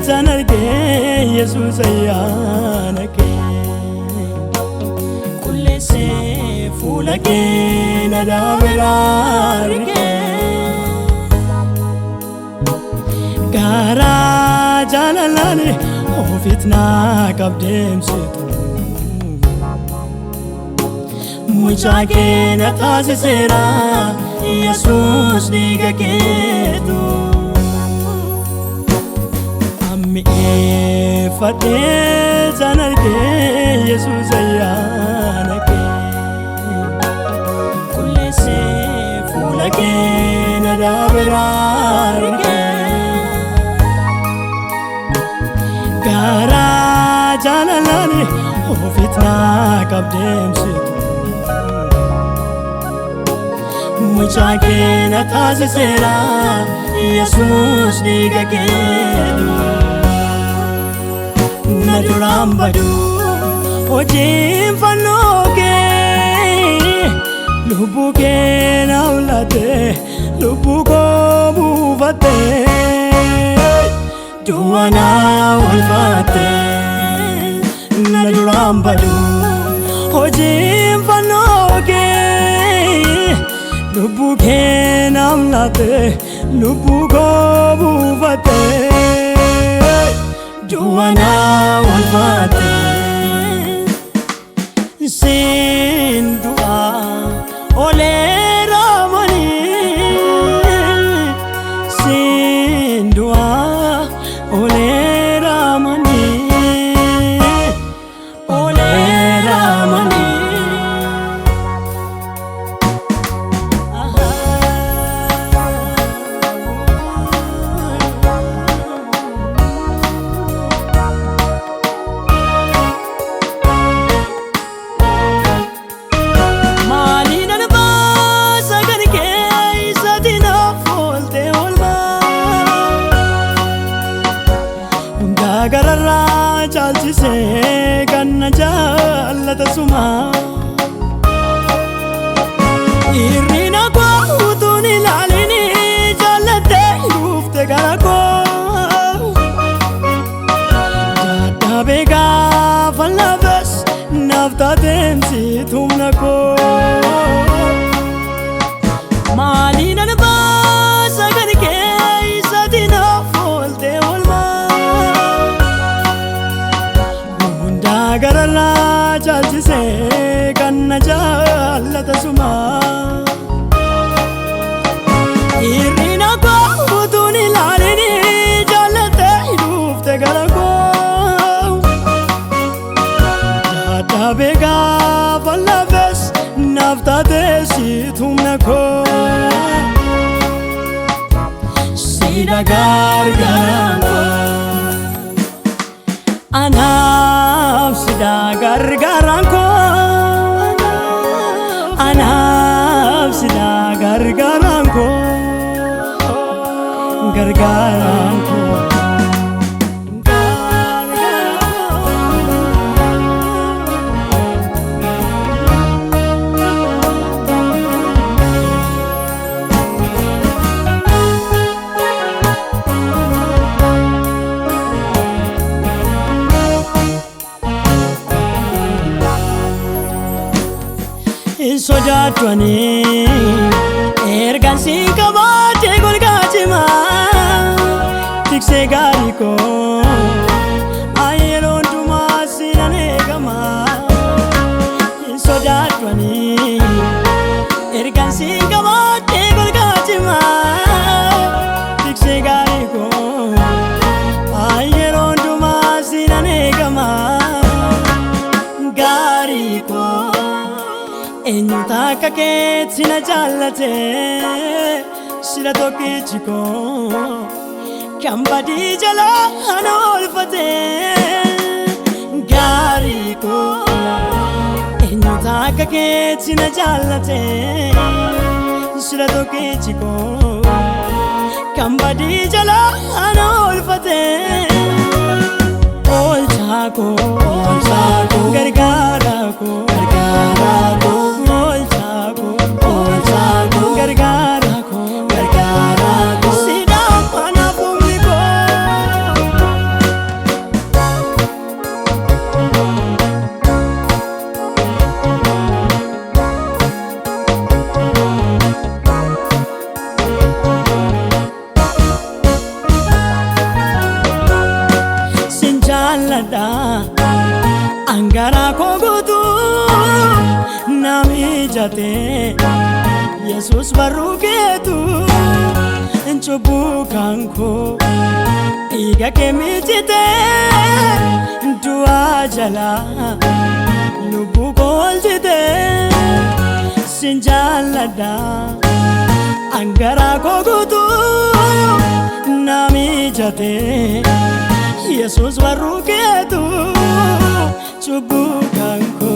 zanarge Yesus ayyanake kulle se fulake nadaverarge gara jalalane ofitna kabdem situ muchake natasera Yesus digaketu ammi fate zanarge Yesus ayyanake kulle se fulake nadaverarge gara jalalane ofitna kabdem situ muchake natasera Yesus digaketu nadurambadu ojim fanoke lubuke naulate lubuko buvate duana ulfate nadurambadu ojim fanoke lubuke naulate lubuko buvate duana ulfate sin dua ole ramani sin dua ole ramani ole ramani gararra chalchise kanna jallata suma irrina ko utuni lalini jallate rufte garako jadda bega falabas nafta temsi tumnako malina ba sagarke isatina folte olma gararra chalchise kanna jallata suma irrina ko utuni lalini jallate rufte garako jadda bega falabas nafta temsi tumnako sida gargaranko anaf sida gargaranko anaf sida gargaranko gargaranko sojaatwani ergan si kabate golgachima tikse gariko ayelon tumasi nanegama sojaatwani ergan si kabate golgachima tikse gariko ayelon tumasi nanegama gariko enyuta kake sina jallate sira tokichiko kambadi jala anolfate gariko enyuta kake sina jallate sira tokichiko kambadi jala anolfate olchako gargarako gargarako sida mana pumiko jaalladha angaraa koo guutuu na mijate Yesuus barruu keetu cubbuu kan koo dhiiga kee mijite du'aa jalaa lubbuu koo oolchite sin jaalladha angaraa koo guutuu na mijate Yesuus barruu keetu cubbuu kan koo